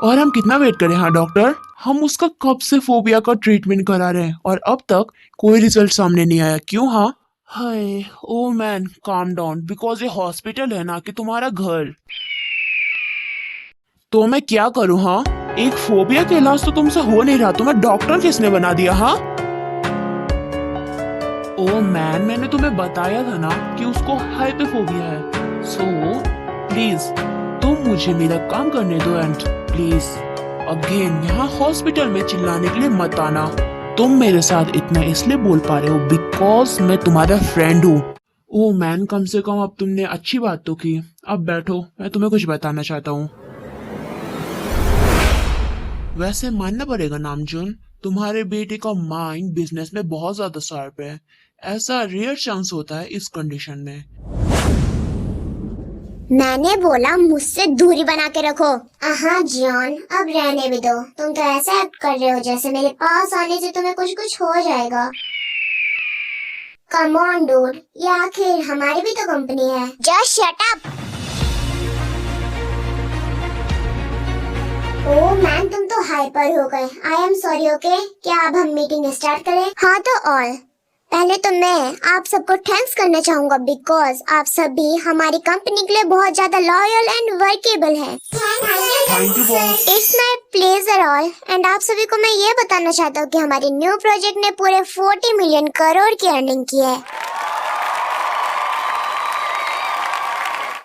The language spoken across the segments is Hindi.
और हम कितना वेट करें? हाँ डॉक्टर, हम उसका कब से फोबिया का ट्रीटमेंट करा रहे हैं और अब तक कोई रिजल्ट सामने नहीं आया। क्यों? हाँ। हाय oh man, calm down, because ये हॉस्पिटल है ना कि तुम्हारा घर। तो मैं क्या करूँ? हाँ, एक फोबिया का इलाज तो तुमसे हो नहीं रहा, तुम्हें डॉक्टर किसने बना दिया? हाँ। ओ मैन, मैंने तुम्हें बताया था ना कि उसको हाइपोफोबिया है। सो प्लीज तुम मुझे मेरा काम करने दो एंड प्लीज अगेन यहाँ हॉस्पिटल में चिल्लाने के लिए मत आना। तुम मेरे साथ इतना इसलिए बोल पा रहे हो बिकॉज मैं तुम्हारा फ्रेंड हूँ। ओ मैन, कम से कम अब तुमने अच्छी बात तो की। अब बैठो, मैं तुम्हें कुछ बताना चाहता हूँ। वैसे मानना पड़ेगा नामजुन, तुम्हारे बेटे का माइंड बिजनेस में बहुत ज्यादा शार्प है। ऐसा रेयर चांस होता है इस कंडीशन में। मैंने बोला मुझसे दूरी बना के रखो। हाँ जॉन, अब रहने भी दो। तुम तो ऐसा एक्ट कर रहे हो जैसे मेरे पास आने से तुम्हें कुछ कुछ हो जाएगा। कम ऑन डूड, ये आखिर हमारी भी तो कंपनी है। Just shut up. Oh man, तुम तो हाइपर हो गए। आई एम सॉरी। ओके, क्या अब हम मीटिंग स्टार्ट करें? हाँ तो ऑल पहले तो मैं आप सबको थैंक्स करना चाहूंगा बिकॉज आप सभी हमारी कंपनी के लिए बहुत ज्यादा लॉयल एंड वर्केबल हैं। Thank you boss. It's my pleasure all. And आप सभी को मैं ये बताना चाहता हूँ कि हमारे न्यू प्रोजेक्ट ने पूरे 40 मिलियन करोड़ की अर्निंग की है।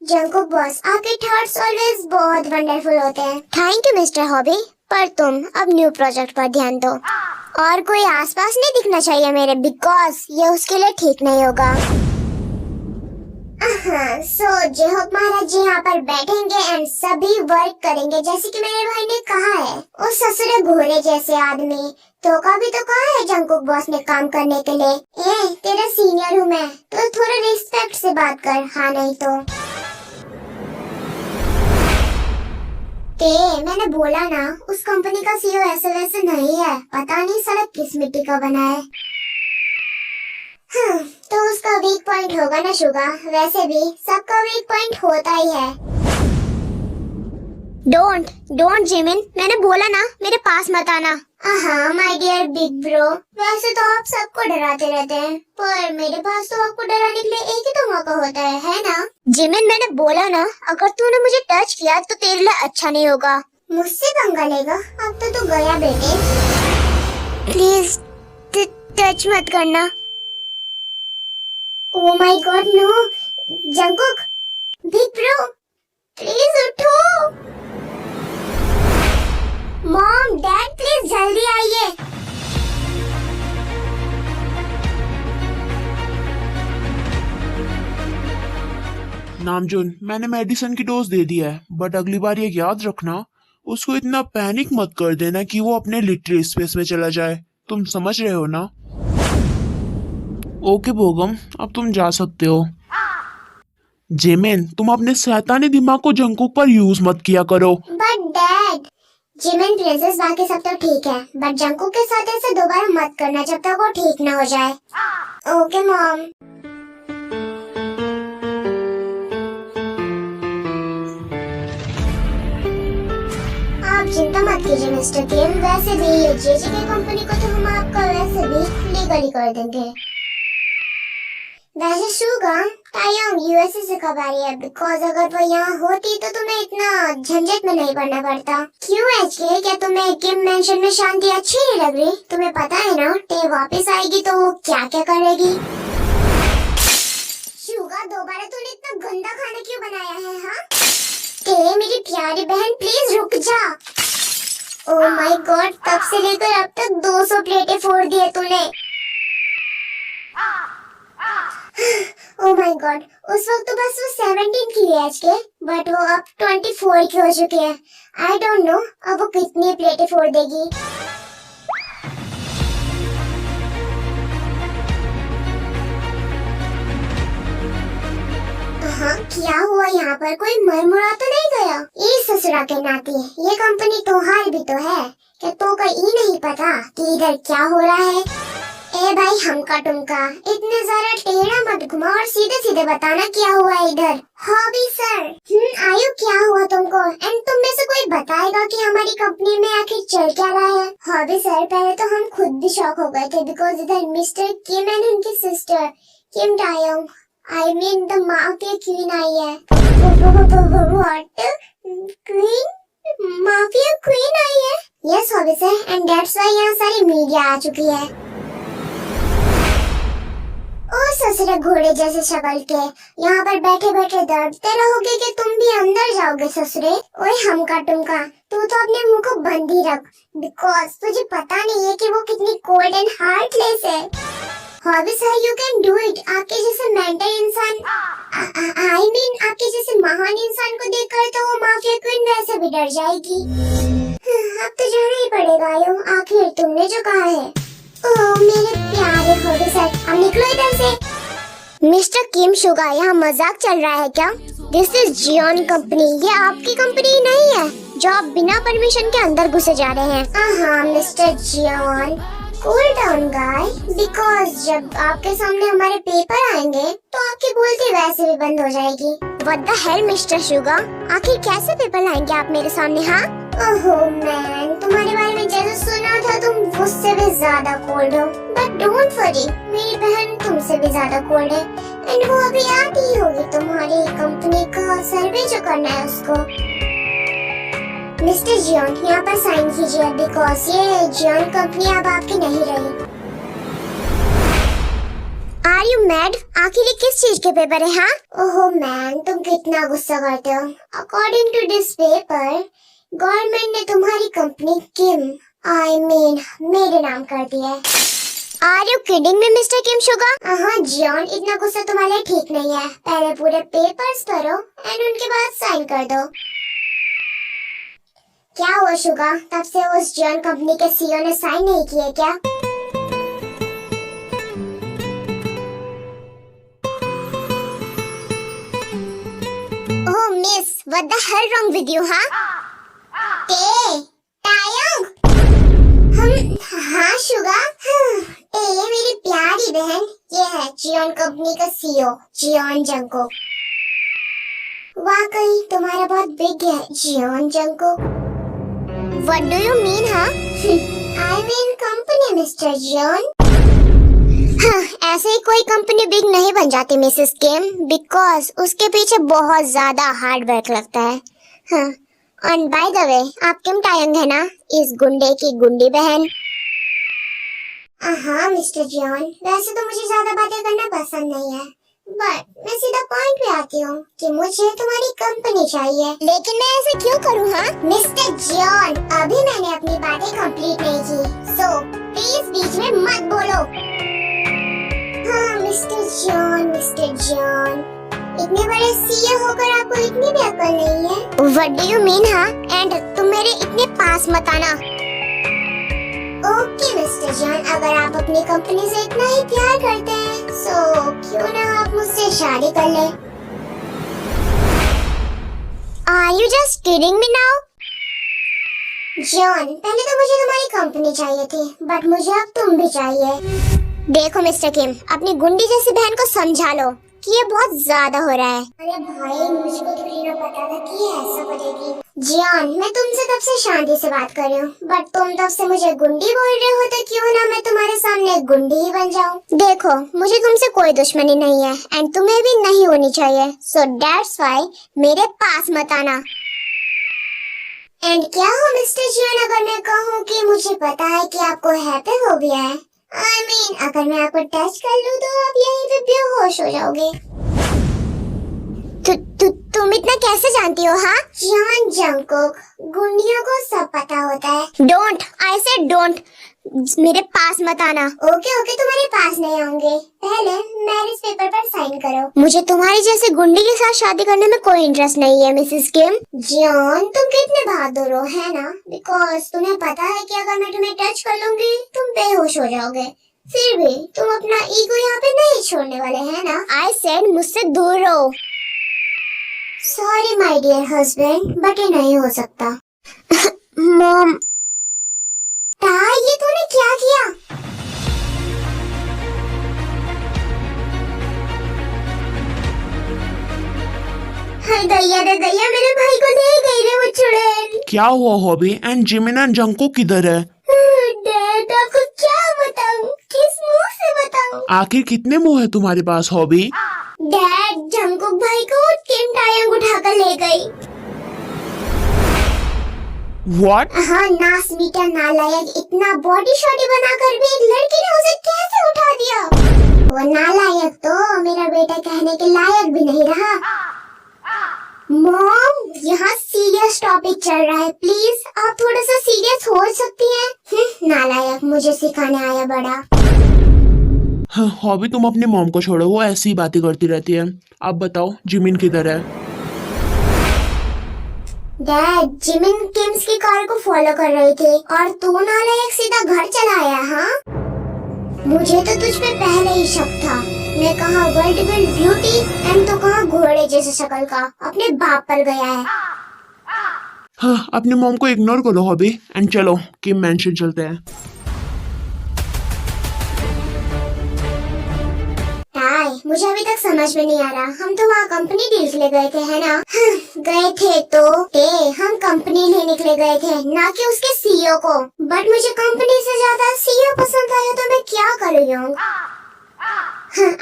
जंकुक बॉस, आपके थॉट्स ऑलवेज बहुत वंडरफुल होते हैं। थैंक यू मिस्टर हॉबी, पर तुम अब न्यू प्रोजेक्ट पर ध्यान दो और कोई आसपास नहीं दिखना चाहिए मेरे बिकॉज ये उसके लिए ठीक नहीं होगा। सो जे होप महाराज जी यहाँ पर बैठेंगे एंड सभी वर्क करेंगे जैसे कि मेरे भाई ने कहा है। उस ससुरे घोड़े जैसे आदमी तो कभी तो कहा है जंकुक बॉस ने काम करने के लिए। तेरा सीनियर हूँ मैं, तो थोड़ा रिस्पेक्ट से बात कर। हाँ नहीं तो मैंने बोला ना, उस कंपनी का सीईओ ऐसे वैसे नहीं है। पता नहीं साला किस मिट्टी का बना है। तो उसका वीक पॉइंट होगा ना शुगा। वैसे भी सबका वीक पॉइंट होता ही है। डोंट जिमिन, मैंने बोला ना मेरे पास मत आना। हाँ माय डियर बिग ब्रो, वैसे तो आप सबको डराते रहते हैं पर मेरे पास तो आपको डराने के लिए एक ही तो मौका होता है ना? जिमिन, मैंने बोला ना अगर तूने मुझे टच किया तो तेरे लिए अच्छा नहीं होगा। मुझसे पंगा लेगा? अब तो तू गया बेटे। प्लीज टच मत करना। Oh my god no. Jungkook, big bro, please उठो। मॉम, डैड, प्लीज जल्दी आइए। नामजुन, मैंने मेडिसिन की डोज दे दी है बट अगली बार ये याद रखना, उसको इतना पैनिक मत कर देना कि वो अपने लिटरल स्पेस में चला जाए। तुम समझ रहे हो ना? ओके बोगम, अब तुम जा सकते हो। जेमिन, तुम अपने शैतानी दिमाग को जंकुक पर यूज मत किया करो। बट डैड, जिमिन, प्रिंसेस बाकी सब तो ठीक है बट जंकुक के साथ ऐसे दोबारा मत करना जब तक वो ठीक ना हो जाए। Okay mom. आप चिंता मत कीजिए मिस्टर किम। वैसे भी ये जेजे की कंपनी को तो हम आपका वैसे भी लीगली कर देंगे। वैसे शुगा, तायंग यूएसए से कब आ रही है? बिकॉज अगर वो यहाँ होती तो तुम्हें इतना झंझट में नहीं पड़ना पड़ता। क्यों एचके, क्या तुम्हें किम मेंशन में शांति अच्छी नहीं लग रही? तुम्हें पता है ना टे वापस आएगी तो वो क्या क्या करेगी। शुगा, दोबारा तूने इतना गंदा खाना क्यों बनाया है? हाँ टे मेरी प्यारी बहन, प्लीज रुक जा। ओह माय गॉड, तब से लेकर अब तक 200 प्लेटें फोड़ दिए तूने। ओह माय गॉड, उस वक्त तो बस वो 17 की एज के बट वो अब 24 की हो चुकी है। आई डोंट नो अब वो कितनी प्लेटें फोड़ देगी। हाँ, क्या हुआ यहाँ पर? कोई मरमुरा तो नहीं गया? ये ससुरा के नाती, ये कंपनी तोहार भी तो है। क्या तो कहीं नहीं पता कि इधर क्या हो रहा है? ए भाई, हमका तुमका इतने जरा टेढ़ा मत घुमा और सीधे सीधे बताना क्या हुआ इधर। हॉबी सर, आयु क्या हुआ तुमको? एंड तुम में से कोई बताएगा कि हमारी कंपनी में आखिर चल क्या रहा है? हाँ भी सर, पहले तो हम खुद भी शॉक हो गए थे बिकॉज इधर मिस्टर किम एंड उनकी sister Kim Taeyong, I mean the mafia queen आई है। व्हाट? क्वीन? माफिया क्वीन आई है? Yes officer, and that's why यहाँ सारी मीडिया आ चुकी है। ओ ससुरे घोड़े जैसे शक्ल के, यहाँ पर बैठे बैठे दौड़ते रहोगे कि तुम भी अंदर जाओगे ससुरे? ओए हमका तुमका, तू तो अपने मुंह को बंद ही रख बिकॉज तुझे पता नहीं है कि वो कितनी कोल्ड एंड हार्टलेस है। Hobby sir, you can do it. आपके जैसे मेंटल इंसान, आई मीन आपके जैसे महान इंसान को देखकर तो वो माफिया क्वीन वैसे भी डर जाएगी। अब तो जाना ही पड़ेगा आयो, आखिर तुमने जो कहा है। ओह मेरे प्यारे हॉबी सर, अब निकलो इधर से। मिस्टर किम शुगा, यहाँ मजाक चल रहा है क्या? दिस इज जियोन कंपनी, ये आपकी कंपनी नहीं है जो आप बिना परमिशन के अंदर घुसे जा रहे हैं। हाँ Mr Jeon, cool down guy, because जब आपके सामने हमारे पेपर आएंगे तो आपकी बोलती वैसे भी बंद हो जाएगी। What the hello mister Suga, आखिर कैसे पेपर लाएंगे आप मेरे सामने? हाँ ओहो मैन, तुम्हारे बारे में जैसे सुना था तुम मुझसे भी ज्यादा कोल्ड हो, बट डोंट वरी, मेरी बहन तुमसे भी ज्यादा कोल्ड है एंड वो अभी आती ही होगी तुम्हारी कंपनी का सर्वे जो करना है उसको। मिस्टर जियोन, यहाँ पर साइन कीजिए बिकॉज ये जियोन कंपनी अब आपकी नहीं रही। Are you mad? आखिर किस चीज के पेपर है? हाँ ओहो मैन, तुम कितना गुस्सा करते हो। According to this paper, government ने तुम्हारी कंपनी किम, आई मीन मेरे नाम कर दिया है। Are you kidding me Mr Kim Suga? हाँ जियोन, इतना गुस्सा तुम्हारे लिए ठीक नहीं है। पहले पूरे पेपर्स पढ़ो एंड उनके बाद साइन कर दो। क्या हुआ शुगा, तब से उस जियोन कंपनी के सीईओ ने साइन नहीं किए क्या? Oh miss, what the hell wrong with you? Taeyong, हाँ शुगा, मेरी प्यारी बहन, ये है जियोन कंपनी का सीईओ जियोन जंगकुक। वाकई तुम्हारा बहुत बिग है Jeon Jungkook. What do you mean, हाँ? I mean company mister Jeon. हाँ, ऐसे ही कोई कंपनी बिग नहीं बन जाती मिसेस किम, बिकॉज उसके पीछे बहुत ज्यादा हार्ड वर्क लगता है। हाँ, और बाय द वे, आप किम टायंग है ना, इस गुंडे की गुंडी बहन? हाँ मिस्टर जियोन, वैसे तो मुझे ज्यादा बातें करना पसंद नहीं है, बट मैं सीधा पॉइंट पे आती हूँ कि मुझे तुम्हारी कंपनी चाहिए। लेकिन मैं ऐसे क्यों करूँ? हाँ मिस्टर जियोन, अभी मैंने अपनी बातें कंप्लीट नहीं की, सो प्लीज बीच में मत बोलो। हाँ मिस्टर जियोन, इतने बड़े सीईओ होकर आपको इतनी भी अक्ल नहीं है। What do you mean? हाँ, एंड तुम मेरे इतने पास मत आना। ओके मिस्टर जियोन, अगर आप अपनी कंपनी से इतना ही प्यार करते हैं, सो क्यों ना आप मुझसे शादी कर ले? Are you just kidding me now? Jeon, पहले तो मुझे तुम्हारी कंपनी चाहिए थी, बट मुझे अब तुम भी चाहिए। देखो मिस्टर किम, अपनी गुंडी जैसी बहन को समझा लो कि ये बहुत ज्यादा हो रहा है। अरे भाई, मुझको थोड़ी ना पता था कि ये ऐसा करेगी। जियोन, मैं तुमसे तब से शांति से बात कर रही हूँ, बट तुम तब से मुझे गुंडी बोल रहे हो, तो क्यों ना मैं तुम्हारे सामने गुंडी ही बन जाऊँ। देखो, मुझे तुमसे कोई दुश्मनी नहीं है एंड तुम्हें भी नहीं होनी चाहिए, सो दैट्स व्हाई मेरे पास मत आना। एंड क्या हो मिस्टर जियोन, अगर मैं कहूँ कि मुझे पता है कि आपको हैपेफोबिया है, I mean, अगर मैं आपको टच कर लूँ तो आप यहीं पे बेहोश हो जाओगे। तुम इतना कैसे जानती हो? हाँ जियोन जंगकुक, गुंडियों को सब पता होता है। डोंट, आई सेड डोंट, मेरे पास मत आना। ओके, तुम्हारे पास नहीं आऊंगे, पहले मैरिज पेपर पर साइन करो। मुझे तुम्हारी जैसे गुंडी के साथ शादी करने में कोई इंटरेस्ट नहीं है मिसेस किम। जियोन, तुम कितने बहादुर हो, है ना? बिकॉज तुम्हें पता है कि अगर मैं तुम्हें टच कर लूंगी तुम बेहोश हो जाओगे, फिर भी तुम अपना ईगो यहाँ पे नहीं छोड़ने वाले, है ना? आई सेड मुझसे दूर रहो। Sorry my dear husband, but ये नहीं हो सकता। मॉम, ये तूने क्या किया? हाय दैया रे दैया, मेरे भाई को ले गई रे वो चुड़ैल। क्या हुआ hobby? And Jimin and Junko किधर है? डैड आपको क्या बताऊं, किस मुंह से बताऊं? आखिर कितने मुंह है तुम्हारे पास हॉबी? डैड जंकुक भाई को किम टायंग उठाकर ले गई। व्हाट? हाँ नास मीठा नालायक, इतना बॉडी शॉडी बनाकर भी एक लड़की ने उसे कैसे उठा दिया? वो नालायक तो मेरा बेटा कहने के लायक भी नहीं रहा। मॉम यहाँ सीरियस टॉपिक चल रहा है, प्लीज आप थोड़ा सा सीरियस हो सकती हैं? नालायक, मुझे सिखाने आया बड़ा। हाँ, हॉबी तुम अपनी मॉम को छोड़ो, वो ऐसी ही बातें करती रहती है। आप बताओ जिमिन किधर है? डैड जिमिन किम्स की कार को फॉलो कर रही थी और तू नालायक सीधा घर चला आया। हाँ मुझे तो तुझ पे पहले ही शक था। मैं कहा वर्ल्ड विल ब्यूटी एंड तो कहा घोड़े जैसे शक्ल का अपने बाप पर गया है। हाँ, अपनी मॉम को इग्नोर करो हॉबी एंड चलो किम मैंशन चलते हैं। मुझे अभी तक समझ में नहीं आ रहा, हम तो वहाँ कंपनी डील के लिए गए थे है ना? गए थे तो हम कंपनी लेने के लिए गए थे, ना कि उसके सीईओ को। बट मुझे कंपनी से ज्यादा सीईओ पसंद आया तो मैं क्या करूँ?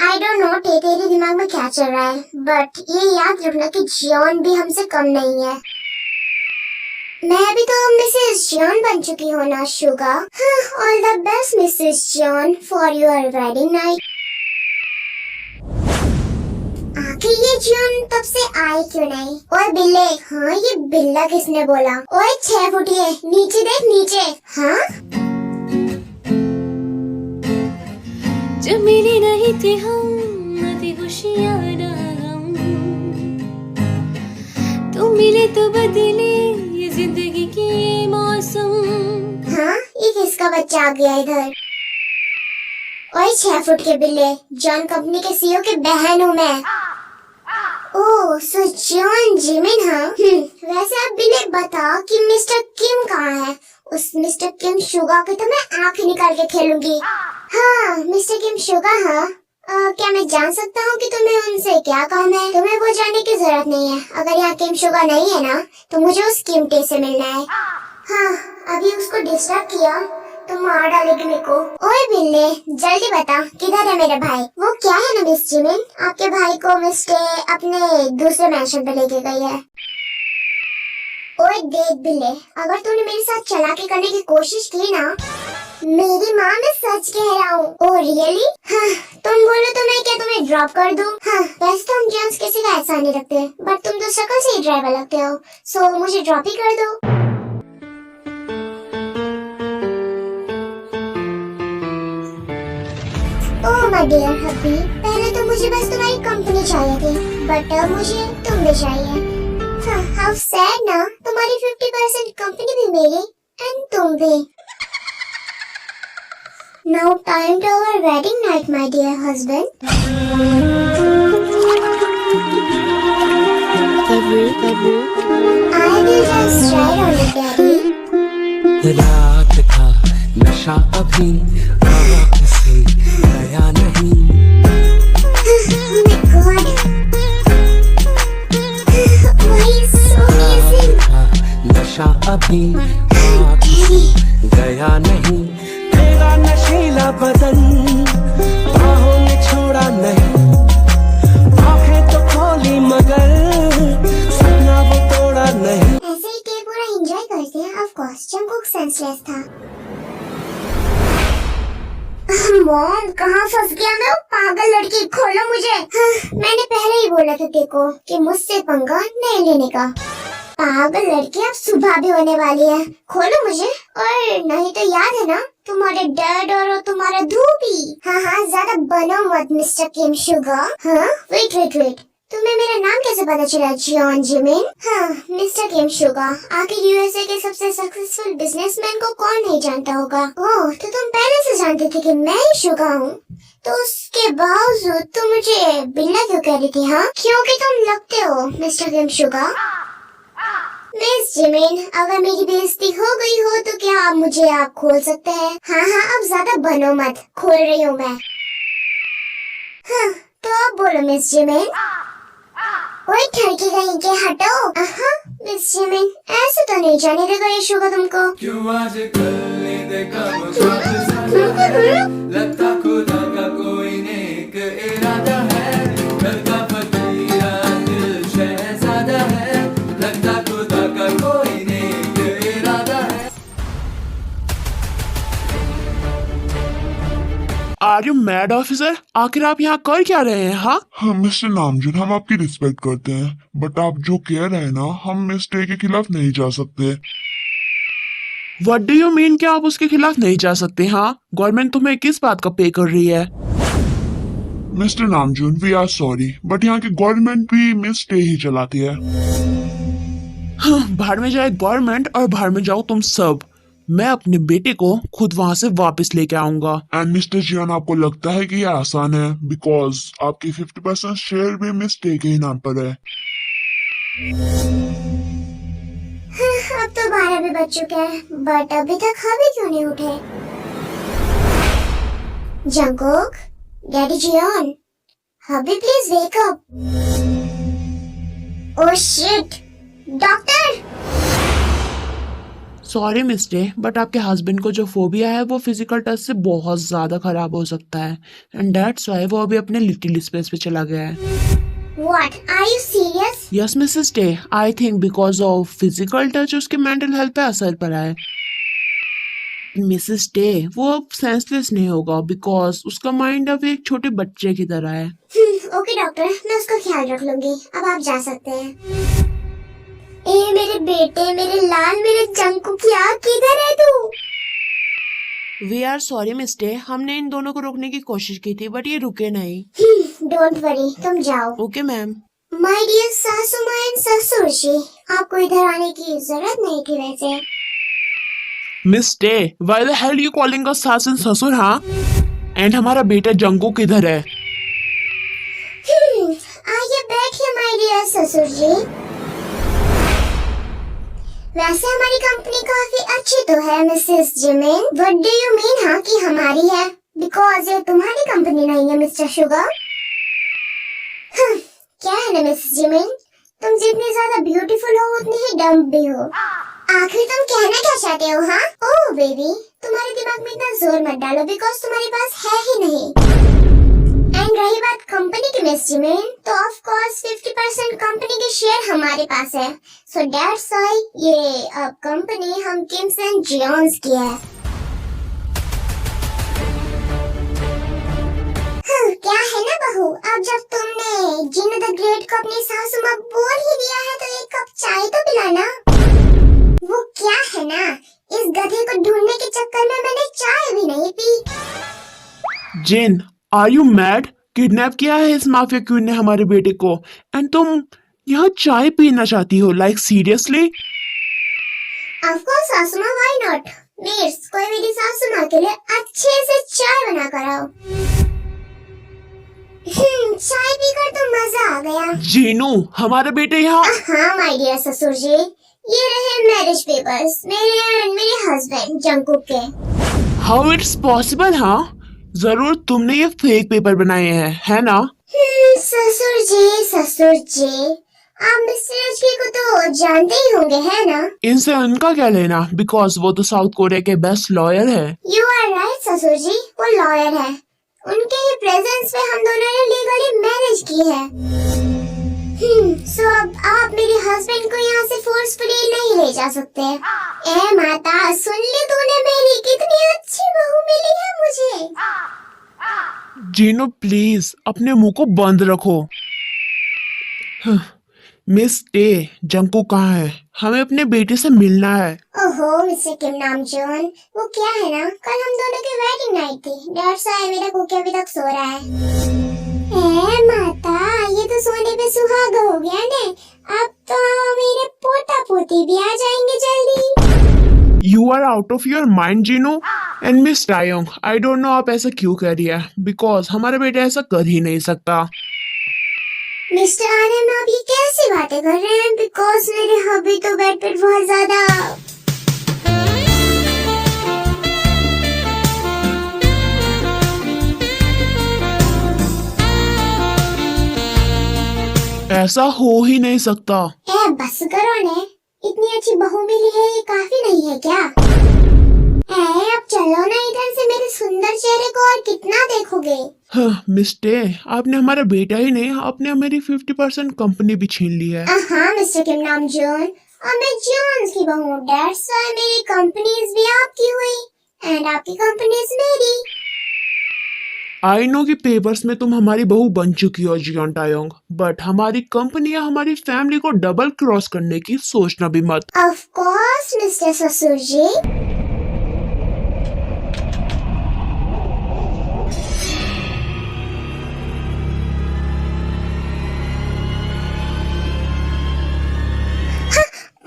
आई डोंट नो तेरे दिमाग में क्या चल रहा है, बट ये याद रखना कि जियोन भी हमसे कम नहीं है। मैं अभी तो मिसेस जियोन बन चुकी हूँ ना Suga. All the best Mrs Jeon for your wedding night. आखिर ये जियोन तब से आए क्यों नहीं? ओए बिल्ले, हाँ ये बिल्ला किसने बोला? ओए 6 फुटिए, नीचे देख नीचे। हाँ जब मिले नहीं थे हम अति होशियार हम, तुम मिले तो बदले ये जिंदगी के मौसम। हाँ ये किसका बच्चा आ गया इधर? ओए 6 फुट के बिल्ले, जॉन कंपनी के सीईओ की बहन हूँ मैं। ओह सो जॉन जिमिन। हाँ वैसे आप बिल्ले बता कि मिस्टर किम कहाँ है? उस मिस्टर किम शुगा की तो मैं आँख निकाल के खेलूंगी। हाँ मिस्टर किम शुगा। हाँ क्या मैं जान सकता हूँ कि तुम्हें उनसे क्या काम है? तुम्हें वो जानने की जरूरत नहीं है। अगर यहाँ किम शुगा नहीं है ना तो मुझे उस किमटे से मिलना है। हाँ अभी उसको डिस्टर्ब किया तो मार डालेगी मेरे को। ओए बिल्ले जल्दी बता किधर है मेरा भाई? वो क्या है ना मिस जिमिन, आपके भाई को मिस्टे अपने दूसरे मैंशन पे लेके गई है। ओए देख बिल्ले, अगर तूने मेरे साथ चालाकी करने की कोशिश की ना, मेरी माँ मैं सच कह रहा हूँ। Oh really? हाँ तुम बोलो तो मैं क्या तुम्हें ड्रॉप कर दूँ? हाँ वैसे तो हम जेंट्स किसी का ऐसा नहीं रखते, बट तुम तो शक्ल से ही ड्राइवर लगते हो, सो मुझे ड्रॉप ही कर दो। ओह माय डियर हब्बी, पहले तो मुझे बस तुम्हारी कंपनी चाहिए थी, बट अब मुझे तुम भी चाहिए। हाउ सैड ना, तुम्हारी 50% कंपनी भी मेरी एंड तुम भी। Now time to our wedding night my dear husband. I will just ride on it daddy. रात का नशा अभी आँख से गया नहीं। नशा अभी आँख से गया नहीं। तेरा नशीला बदन बाहों में छोड़ा नहीं। आँखें तो खोली मगर सपना वो तोड़ा नहीं। ऐसे ही के पूरा एंजॉय करते हैं। ऑफ कोर्स जंकुक सेंसलेस था। मॉम कहाँ फंस गया मैं? पागल लड़की, खोलो मुझे। मैंने पहले ही बोला था देखो कि मुझसे पंगा नहीं लेने का। पागल लड़की अब सुबह भी होने वाली है, खोलो मुझे। और नहीं तो याद है ना तुम्हारे डैड और तुम्हारा धूपी। हाँ ज्यादा बनो मत मिस्टर किम शुगा। हाँ वेट तुम्हें मेरा नाम कैसे पता चला जियोन जिमिन? हाँ मिस्टर किम शुगा, आखिर यूएसए के सबसे सक्सेसफुल बिजनेसमैन को कौन नहीं जानता होगा? ओह तो तुम पहले से जानते थे कि मैं ही शुगा हूँ, तो उसके बावजूद तुम मुझे बिल्ला क्यों कह रही थी? हाँ क्योंकि तुम लगते हो mister Kim Suga. Miss Jimin अगर मेरी बेइज्जती हो गई हो तो क्या आप मुझे आप खोल सकते हैं? हाँ अब ज्यादा बनो मत, खोल रही हूँ मैं। हाँ तो आप बोलो मिस जिमिन। ओए ठरकी कहीं के हटो। मिस जिमिन ऐसे तो नहीं जाने देगा यीशु का तुमको। क्यों आजकल ने देखा वो ख्वाब सादा है, लगता खुदा का कोई नेक इरादा है, लगता फकीरा दिल शहजादा है, लगता खुदा का कोई नेक इरादा है। Are you mad officer? आखिर आप यहाँ कर क्या रहे हैं? हाँ, हाँ मिस्टर नामजून, हम आपकी रिस्पेक्ट करते हैं, बट आप जो कह रहे हैं ना, हम मिस्टर के खिलाफ नहीं जा सकते। व्हाट डू यू मीन कि आप उसके खिलाफ नहीं जा सकते? हाँ, गवर्नमेंट तुम्हें किस बात का पे कर रही है? Mister Namjoon, we are sorry, but यहाँ की गवर्नमेंट भी मिस्टर ही चलाती है। हाँ, भाड़ में जाए गवर्नमेंट और भाड़ में जाओ तुम सब। मैं अपने बेटे को खुद वहां से वापस लेके आऊंगा। एंड मिस्टर जियान, आपको लगता है कि ये आसान है? बिकॉज आपकी 50% शेयर भी मिस्टर के ही नाम पर है। हाँ, अब तो 12 भी बज चुके हैं, बट अभी तक हबी क्यों नहीं उठे? Jungkook, daddy Jeon, hubby please wake up. Oh shit, doctor! Sorry Mr, but आपके हस्बैंड को जो फोबिया है वो फिजिकल टच से बहुत ज्यादा खराब हो सकता है, एंड दैट्स व्हाई वो अभी अपने लिटिल स्पेस पे चला गया है। What? Are you serious? Yes Mrs day, I think because of physical touch उसके मेंटल हेल्थ पे असर पड़ा है। मिसेस डे, वो अब सेंसलेस नहीं होगा बिकॉज उसका माइंड अब एक छोटे बच्चे की तरह है। ओके डॉक्टर, मैं उसका ख्याल रख लूंगी। अब आप जा सकते हैं। ए मेरे बेटे, मेरे लाल, मेरे जंकुकिया, किधर है तू? वी आर सॉरी मिस्टर, हमने इन दोनों को रोकने की कोशिश की थी बट ये रुके नहीं। डोंट वरी, तुम जाओ। Okay ma'am. माय डियर सासू माँ एंड ससुर जी, आपको इधर आने की जरूरत नहीं थी वैसे। Mister, why the hell you calling us सास एंड ससुर? हाँ, एंड हमारा बेटा जंगू किधर है? आइए बैठिए माय डियर ससुर जी। वैसे हमारी कंपनी काफी अच्छी तो है Mrs Jimin. What do you mean हाँ कि हमारी है? बिकॉज ये तुम्हारी कंपनी नहीं है मिस्टर शुगर। क्या है ना मिसेस जिमिन, तुम जितनी ज्यादा ब्यूटीफुल हो उतनी ही डम भी हो। आखिर तुम कहना क्या चाहते हो? हाँ, ओह बेबी, तुम्हारे दिमाग में इतना जोर मत डालो बिकॉज तुम्हारे पास है ही नहीं। एंड रही बात कंपनी की मिस जिमिन, तो ऑफ कोर्स 50% कंपनी के शेयर हमारे पास है। सो दैट्स व्हाई ये अब कंपनी हम किम्स एंड जियोन्स की है। क्या है ना बहू, अब जब तुमने जिन द ग्रेट को अपनी सासू माँ बोल ही दिया है तो एक कप चाय तो पिलाना। वो क्या है ना, इस गधे को ढूंढने के चक्कर में मैंने चाय भी नहीं पी। Jin, are you mad? Kidnap किया है इस माफिया क्वीन ने हमारे बेटे को, एंड तुम यहाँ चाय पीना चाहती हो? Like seriously? ऑफ कोर्स सासू माँ, व्हाई नॉट? मिर्स, कोई मेरी सासू माँ के लिए अच्छे से चाय बना कर आओ। चाय पीकर तो मजा आ गया। जीनू, हमारे बेटे यहाँ। हाँ माय डियर ससुर जी, ये रहे मैरिज पेपर्स मेरे एंड मेरे हस्बैंड जंकुक के। How it's possible? हाँ, जरूर तुमने ये फेक पेपर बनाए हैं, है ना? ससुर जी, आप मिस्टर एचके को तो जानते ही होंगे, है ना? इनसे उनका क्या लेना, बिकॉज वो तो साउथ कोरिया के बेस्ट लॉयर है। यू आर राइट ससुर जी, वो लॉयर है। उनके ही प्रेजेंस में हम दोनों ने लीगली मैरिज की है। सो अब आप मेरे हस्बैंड को यहाँ से फोर्सफुली नहीं ले जा सकते। ए माता, सुन ली तूने मेरी कितनी अच्छी बहू मिली है मुझे। जीनू प्लीज अपने मुंह को बंद रखो। मिस डे, जंकू कहाँ है? हमें अपने बेटे से मिलना है। ओहो मिस्टर किम नामजून, वो क्या है ना, कल हम दोनों की वेडिंग नाइट थी, दैट्स व्हाई मेरा कुकी अभी तक सो रहा है। ए माता, ये तो सोने पे सुहागा हो गया ने। अब तो मेरे पोता पोती भी आ जाएंगे जल्दी। You are out of your mind Jinu. And miss Taeyong, I don't know आप ऐसा क्यों कह रही है, बिकॉज हमारा बेटा ऐसा कर ही नहीं सकता। मिस्टर आनंद, आप ये कैसी बातें कर रहे हैं? बिकॉज मेरे हबी तो बेड पे बहुत ज्यादा। ऐसा हो ही नहीं सकता। ए बस करो ने, इतनी अच्छी बहू मिली है ये काफी नहीं है क्या? अब चलो ना इधर से, मेरे सुंदर चेहरे को और कितना देखोगे? हाँ, मिस्टर, आपने हमारा बेटा ही नहीं, आपने मेरी 50% कंपनी भी छीन ली है। हाँ मिस्टर किम नाम जॉन, और मैं जॉन्स की बहू हूँ। दैट्स व्हाई मेरी कंपनीज भी आपकी हुई एंड आपकी कंपनीज मेरी। आई नो कि पेपर्स में तुम हमारी बहू बन चुकी हो जियोन टायोंग, बट हमारी कंपनी या हमारी फैमिली को डबल क्रॉस करने की सोचना भी मत। ऑफ कोर्स मिस्टर ससुर जी।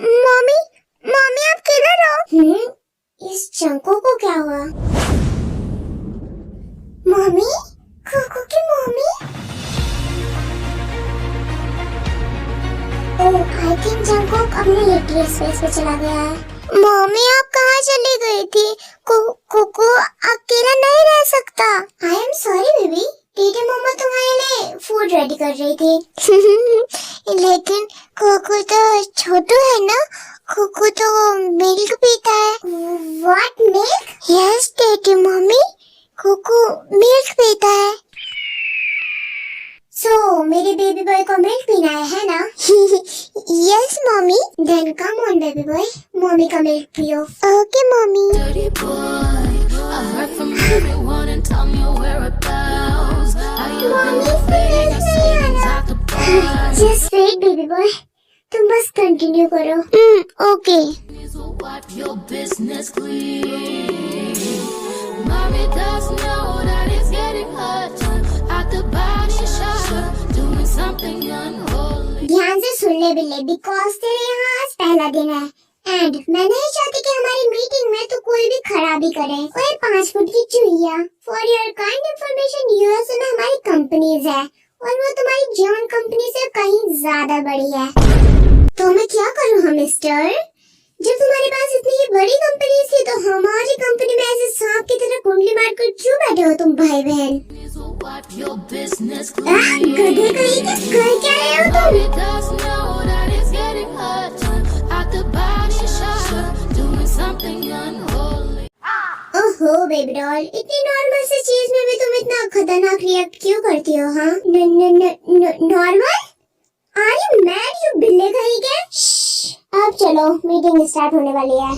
मम्मी मम्मी आप किधर हो? इस चंको को क्या हुआ? मम्मी, कोको की मम्मी? ओह, आई थिंक जंगकोक अपने लिटिल स्पेस पे चला गया है। मम्मी आप कहाँ चली गई थी? कोको अकेला नहीं रह सकता। आई एम सॉरी बेबी, टीटी मम्मा तुम्हारे लिए फूड रेडी कर रही थी। लेकिन कोको तो छोटू है ना, कोको तो मिल्क पीता है। What milk? यस टीटी मम्मी, कोको मिल्क पीता है। सो मेरे बेबी बॉय को मिल्क पीना है ना? Yes mummy. Then come on baby boy, mummy का मिल्क पियो। Okay mummy. Dirty boy, I heard from everyone and tell me your whereabouts. Are you been fading your savings out the bar? Just weight baby boy, तुम बस कंटिन्यू करो। Okay. Please will wipe your business clean. Mommy does know that it's getting hot at the body shop, doing something unholy. ध्यान से सुन ले बिल्ले, बिकॉज तेरे यहाँ आज पहला दिन है एंड मैं नहीं चाहती कि हमारी मीटिंग में तो कोई भी खराबी करे। ओए 5 फुट की चुहिया, for your kind information USA में हमारी कंपनीज है और वो तुम्हारी जॉन कंपनी से कहीं ज्यादा बड़ी है। तो मैं क्या करूँ हम मिस्टर? जब तुम्हारे पास इतनी बड़ी कंपनी थी तो हमारी कंपनी में ऐसे सांप की तरह कुंडली मारकर क्यों बैठे हो तुम भाई बहन? Please will wipe your business गधे clean. कहीं के कर क्या रहे हो तुम? Mommy does know that it's getting hot at the body shop, doing something unholy. ओहो बेबी डॉल, इतनी नॉर्मल सी चीज में भी तुम इतना खतरनाक रिएक्ट क्यों करती हो? हाँ normal? Are you mad you बिल्ले कहीं के? अब चलो मीटिंग स्टार्ट होने वाली है।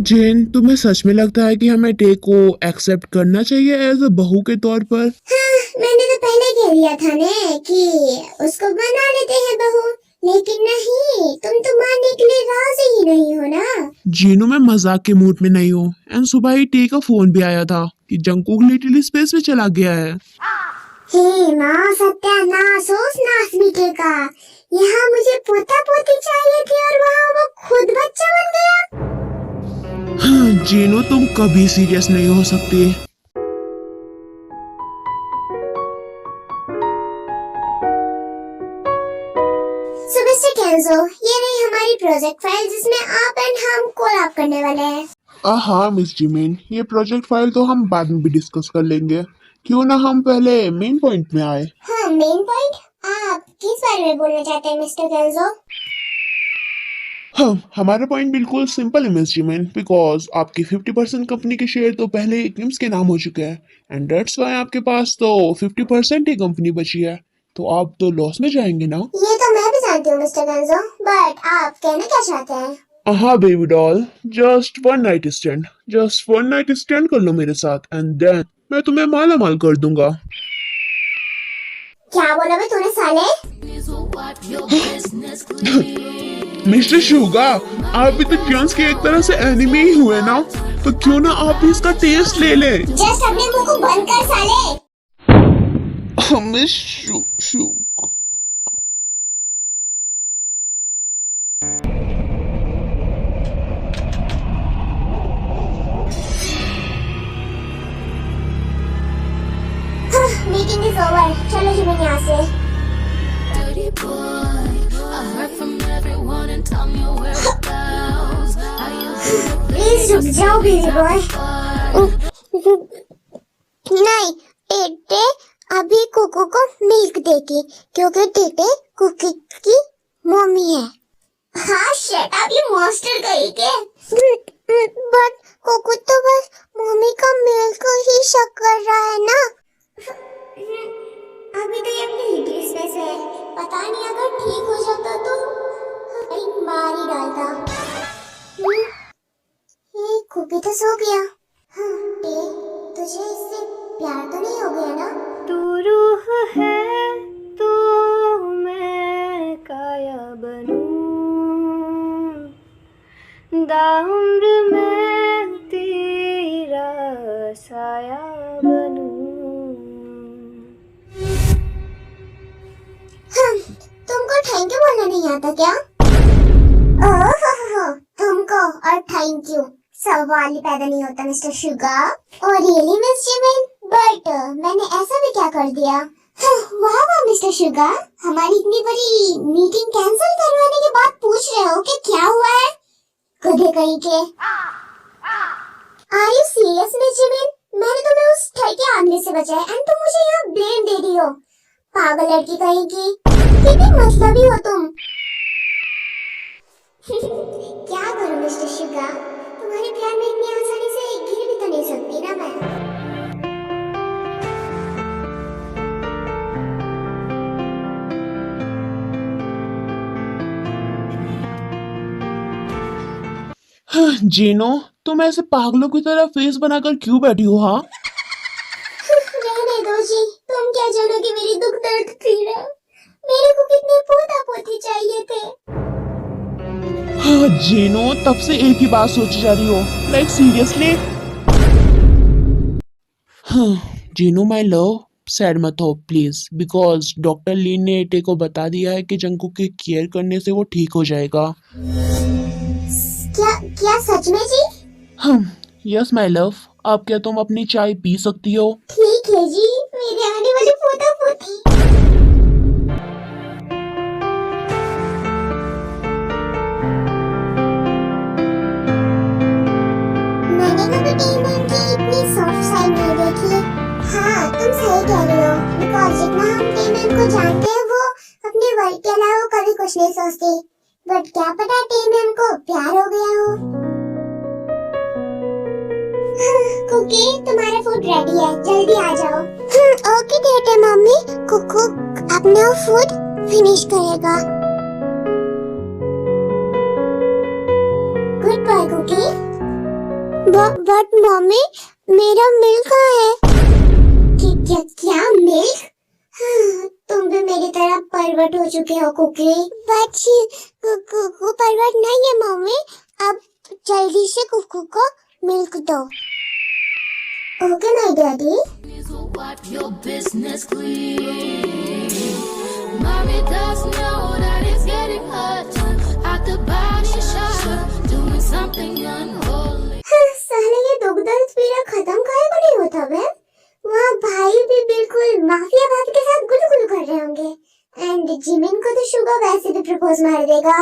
जेन, तुम्हें सच में लगता है कि हमें टे को एक्सेप्ट करना चाहिए एज अ बहू के तौर पर? हाँ, मैंने तो पहले कह दिया था ने कि उसको बना लेते हैं बहू, लेकिन नहीं, तुम तो मानने के लिए राजी ही नहीं हो ना। जीनू, मैं मजाक के मूड में नहीं हूँ एंड सुबह ही टे का फोन भी आया था कि जंगकुक लिटिल स्पेस में चला गया है। हे माँ सत्यानाश उस नाश मीठे का, यहाँ मुझे पोता पोती चाहिए थी और वहाँ वो खुद बच्चा बन गया। हाँ, जीनू तुम कभी सीरियस नहीं हो सकती। सो मिस्टर केंजो, ये रही हमारी प्रोजेक्ट फाइल जिसमें आप एंड हम कोलैब करने वाले हैं। हाँ मिस जिमिन, ये प्रोजेक्ट फाइल तो हम बाद में भी डिस्कस कर लेंगे। क्यों ना हम पहले मेन पॉइंट में आए। हाँ मेन पॉइंट, आप किस बारे में बोलना चाहते हैं मिस्टर केंजो? हाँ, हमारा पॉइंट बिल्कुल सिंपल है मिस जिमिन, बिकॉज आपकी 50% कंपनी के शेयर तो पहले ही किम्स के नाम हो चुके हैं एंड दैट्स व्हाई आपके पास तो 50% ही कंपनी बची है, तो आप तो लॉस में जाएंगे ना। ये तो मैं भी जानती हूँ मिस्टर केंजो, बट आप कहना क्या चाहते हैं? हाँ baby doll, just one night stand कर लो मेरे साथ एंड देन मैं तुम्हें माला माल कर दूंगा। क्या बोला बे तूने साले? Please will wipe your business clean. Mister Suga, आप भी तो जॉन्स के एक तरह से एनिमी ही हुए ना, तो क्यों ना आप भी इसका टेस्ट ले लें। जस्ट अपने मुंह को बंद कर साले। Miss shoe meeting is over, चलो जिमिन यहाँ से। Dirty boy, I heard from everyone and tell me your whereabouts. Are you been please रुक जाओ बेबी बॉय। far? नहीं टेटे, अभी कुकू को मिल्क देगी क्योंकि टेटे कुकी की मम्मी है। हाँ शट अप यू मॉन्स्टर कहीं के। बट कुकू तो बस मम्मी का मिल्क ही शक कर रहा है ना। अभी तो ये अपनी हीटलेसनेस है, पता नहीं अगर ठीक हो जाता तो एक मार ही डालता। ये कुकी तो सो गया। हाँ टे तुझे इससे प्यार तो नहीं हो गया ना? तू रूह है तो मैं काया बनूं, दाउम्र मैं तेरा साया बनूं। तुमको थैंक यू बोलना नहीं आता क्या? ओह तुमको और थैंक यू सवाल ही पैदा नहीं होता मिस्टर शुगर। और रियली मिस जिमिन बट मैंने ऐसा भी क्या कर दिया? वाह वाह मिस्टर शुगर, हमारी इतनी बड़ी मीटिंग कैंसिल करवाने के बाद पूछ रहे हो कि क्या हुआ है? गधे कहीं के। Are you serious miss Jimin? मैंने तुम्हें उस ठग के आदमी से बचाया एंड तुम मुझे यहाँ ब्लेम दे रही हो। पागल लड़की कहीं की, कितनी मतलबी हो तुम। क्या करूं मिस्टर शुगर, तुम्हारे प्यार में इतनी आसानी से गिर भी तो नहीं सकती ना मैं। जीनो, तुम ऐसे पागलों की तरह फेस बनाकर क्यों बैठी हो? हाँ रहने दो जी, तुम क्या जानोगे मेरी दुख दर्द पीड़ा। मेरे को कितने पोता पोती चाहिए थे। हाँ, जीनो, तब से एक ही बात सोची जा रही हो, लाइक सीरियसली। हाँ जीनो माय लव, सैड मत हो प्लीज, बिकॉज डॉक्टर लीन ने एटे को बता दिया है कि जंकू के केयर करने से वो ठीक हो जाएगा। क्या सच में जी? यस माय लव, अब क्या तुम अपनी चाय पी सकती हो? ठीक है जी, मेरे आने वाले पोता पोती। मैंने कभी टीमैन की इतनी सॉफ्ट साइड नहीं देखी। हाँ तुम सही कह रही हो, बिकॉज जितना हम टीमैन को जानते हैं वो अपने वर्क के अलावा कभी कुछ नहीं सोचती। बट क्या पता टीमैन को प्यार हो गया हो। कुकी तुम्हारा फूड रेडी है, जल्दी आ जाओ। ओके टेटे मम्मी, कुकू अपना फूड फिनिश करेगा। Good bye Cookie. But mummy मेरा मिल्क कहाँ है? क्या मिल्क? तुम भी मेरी तरह परवट हो चुके हो कुकी। बट कुकू परवट नहीं है मम्मी, अब जल्दी से कुकू को मिल्क दो। Okay my daddy. So wipe your business clean. Mommy does know that it's getting hot at the body shop, doing something unholy. साले ये दुख दर्द पीड़ा खत्म काहे को नहीं होता बे? वहाँ भाई भी बिल्कुल माफिया भाभी के साथ गुलगुल कर रहे होंगे एंड जिमिन को तो शुगर वैसे भी प्रपोज मार देगा।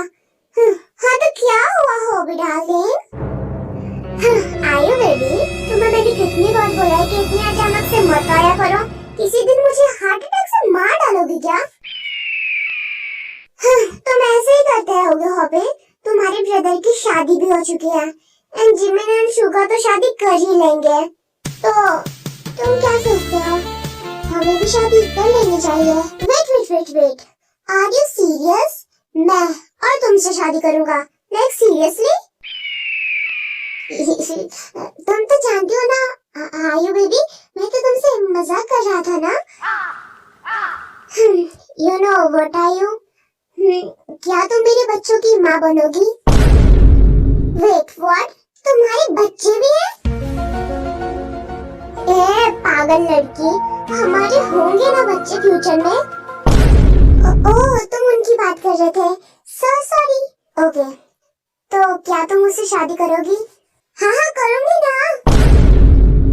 हाँ तो क्या हुआ हो भी डार्लिंग? Are you ready? तुम्हें मैंने कितनी बार बोला है कि इतनी अचानक से मत आया करो, किसी दिन मुझे हार्ट अटैक से मार डालोगी क्या? तुम ऐसे ही करते रहोगे हॉबी। तुम्हारे ब्रदर की शादी भी हो चुकी है एंड जिमिन एंड शुगर तो शादी कर ही लेंगे, तो तुम क्या सोचते हो? हमें भी शादी कर लेनी चाहिए। Wait, are you serious? मैं और तुमसे शादी करूंगा, लाइक सीरियसली? तुम तो जानती हो ना आयु बेबी, मैं तो तुमसे मजाक कर रहा था ना। You know what are you? क्या तुम मेरे बच्चों की माँ बनोगी? Wait what? तुम्हारे बच्चे भी हैं? ए पागल लड़की, हमारे होंगे ना बच्चे फ्यूचर में। ओह तुम उनकी बात कर रहे थे, सो सॉरी। ओके तो क्या तुम मुझसे शादी करोगी? हाँ करूंगी ना।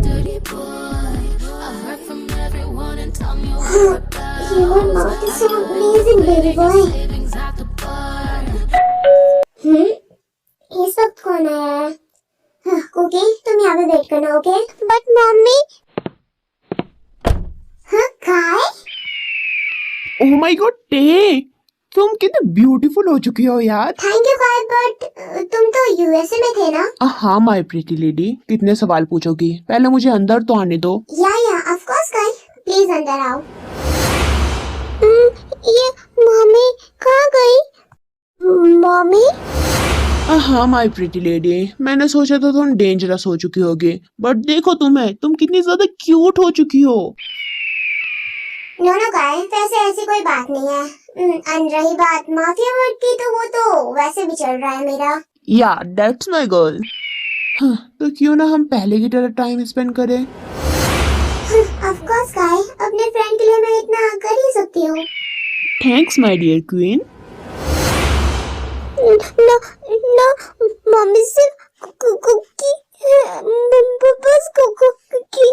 Dirty boy, I heard from everyone and tell me what about Your mouth is so amazing, baby boy. savings at the bar. इस वक्त कौन आया है? ओके तुम यहाँ पे वेट करना, ओके? But mummy. हाँ काय? ओह माय गॉड टे, तुम कितने ब्यूटीफुल हो चुकी हो यार। थैंक यू काय, बट तुम तो यूएसए में थे ना? हाँ माय प्रीटी लेडी, कितने सवाल पूछोगी, पहले मुझे अंदर तो आने दो। या ऑफ कोर्स काय, प्लीज अंदर आओ। ये मम्मी कहाँ गई? मम्मी? हाँ माय प्रीटी लेडी, मैंने सोचा था तुम डेंजरस हो चुकी होगी, बट देखो तुम्हें, तुम कितनी ज्यादा क्यूट हो चुकी हो। नो नो काय, वैसे ऐसी कोई बात नहीं है। रही बात माफिया वर्ड की, तो वो तो वैसे भी चल रहा है मेरा। या दैट्स माय गर्ल। तो क्यों ना हम पहले की तरह टाइम स्पेंड करें। ऑफ कोर्स काय, अपने फ्रेंड के लिए मैं इतना कर ही सकती हूँ। Thanks my dear queen. No no, mummy सिर्फ कुकी, बस कुकी।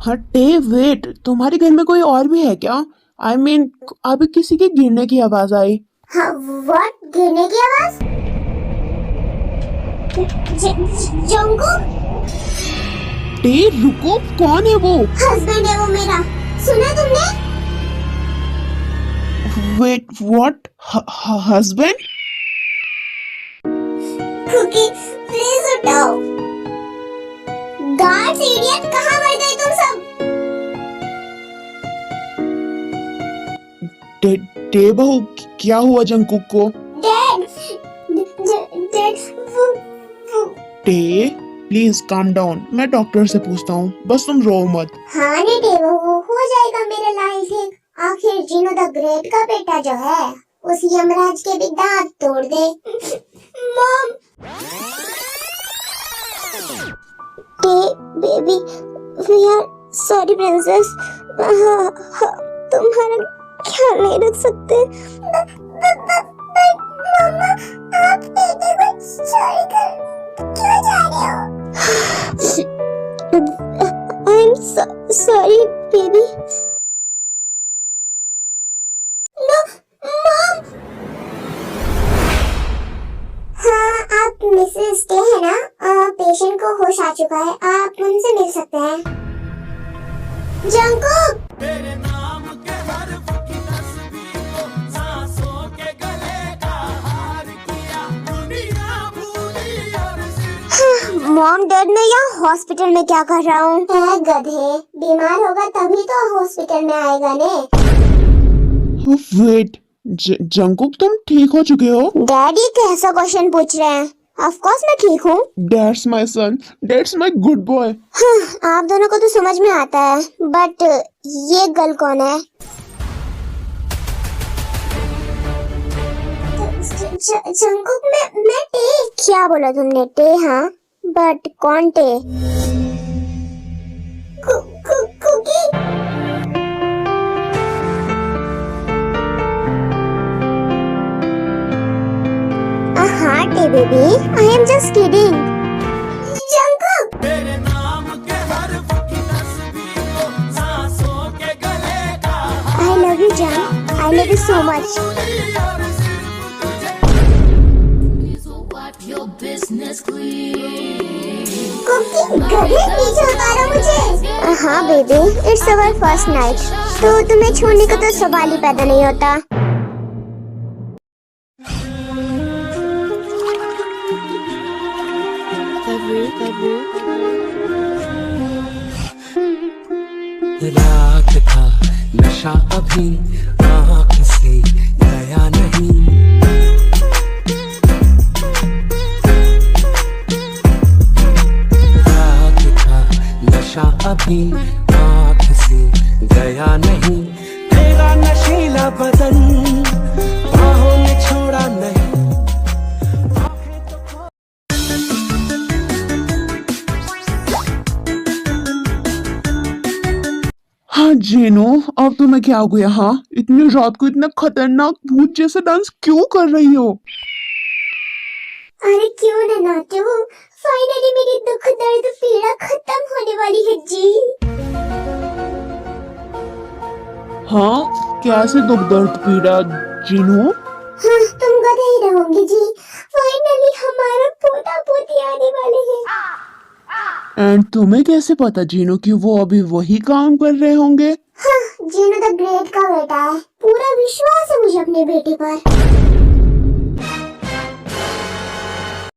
हाँ टे वेट, तुम्हारे घर में कोई और भी है क्या? आई मीन अभी किसी के गिरने की आवाज आई। हाँ, व्हाट? गिरने की आवाज? जंगकुक? टे रुको, कौन है वो? हस्बैंड है वो मेरा, सुना तुमने? Wait what? Husband? Cookie please उठाओ। गार्ड्स, इडियट, कहाँ मर गए तुम सब? टे बहू, क्या हुआ जंकुक को? डैड, डैड, वो। टे प्लीज काम डाउन, मैं डॉक्टर से पूछता हूँ, बस तुम रो मत। हाँ नहीं देवो, वो हो जाएगा मेरा लाइल ठीक। आखिर जिनो द ग्रेट का बेटा जो है, उस यमराज के भी दांत तोड़ दे। मॉम, टे baby, we are sorry princess, तुम्हारा ख्याल नहीं रख सकते। मम्मा, आप बेटे को सॉरी कर क्यों जा रहे हो? I am sorry baby. No mom. हाँ, आप मिसेस डे है ना? पेशेंट को होश आ चुका है, आप उनसे मिल सकते हैं। जंकुक, मॉम डैड, मैं यहाँ हॉस्पिटल में क्या कर रहा हूँ? गधे, बीमार होगा तभी तो हॉस्पिटल में आएगा ने। वेट जंकुक, तुम ठीक हो चुके हो? डैडी कैसा क्वेश्चन पूछ रहे हैं? ऑफ कोर्स मैं ठीक हूँ। That's my son, that's my good boy. आप दोनों को तो समझ में आता है, बट ये गर्ल कौन है? जंकुक, मैं टे। क्या बोला तुमने? टे? हाँ, बट कौन टे? कुकी? हाँ Tae baby, I am just kidding. Jungkook, I love you जान, I love you so much. Your business clean. Cookie, गधे पीछे उतारो मुझे। हाँ baby, it's our first night, तो तुम्हें छोड़ने का तो सवाल ही पैदा नहीं होता। रात था नशा अभी आँख से गया नहीं, रात था नशा अभी आँख से गया नहीं, तेरा नशीला बदन बाहों ने छोड़ा नहीं। हाँ जीनो, अब तुम्हें क्या हो गया? हाँ, इतनी रात को इतना खतरनाक भूत जैसा डांस क्यों कर रही हो? अरे क्यों ना नाचो, फाइनली मेरी दुख दर्द पीड़ा खत्म होने वाली है जी। हाँ, कैसे दुख दर्द पीड़ा जीनो? हाँ, तुम गधे ही रहोगे जी। फाइनली हमारा पोता पोती आने वाले हैं। एंड तुम्हें कैसे पता जीनू कि वो अभी वही काम कर रहे होंगे? हाँ, जीनू द ग्रेट का बेटा है, पूरा विश्वास है मुझे अपने बेटे पर।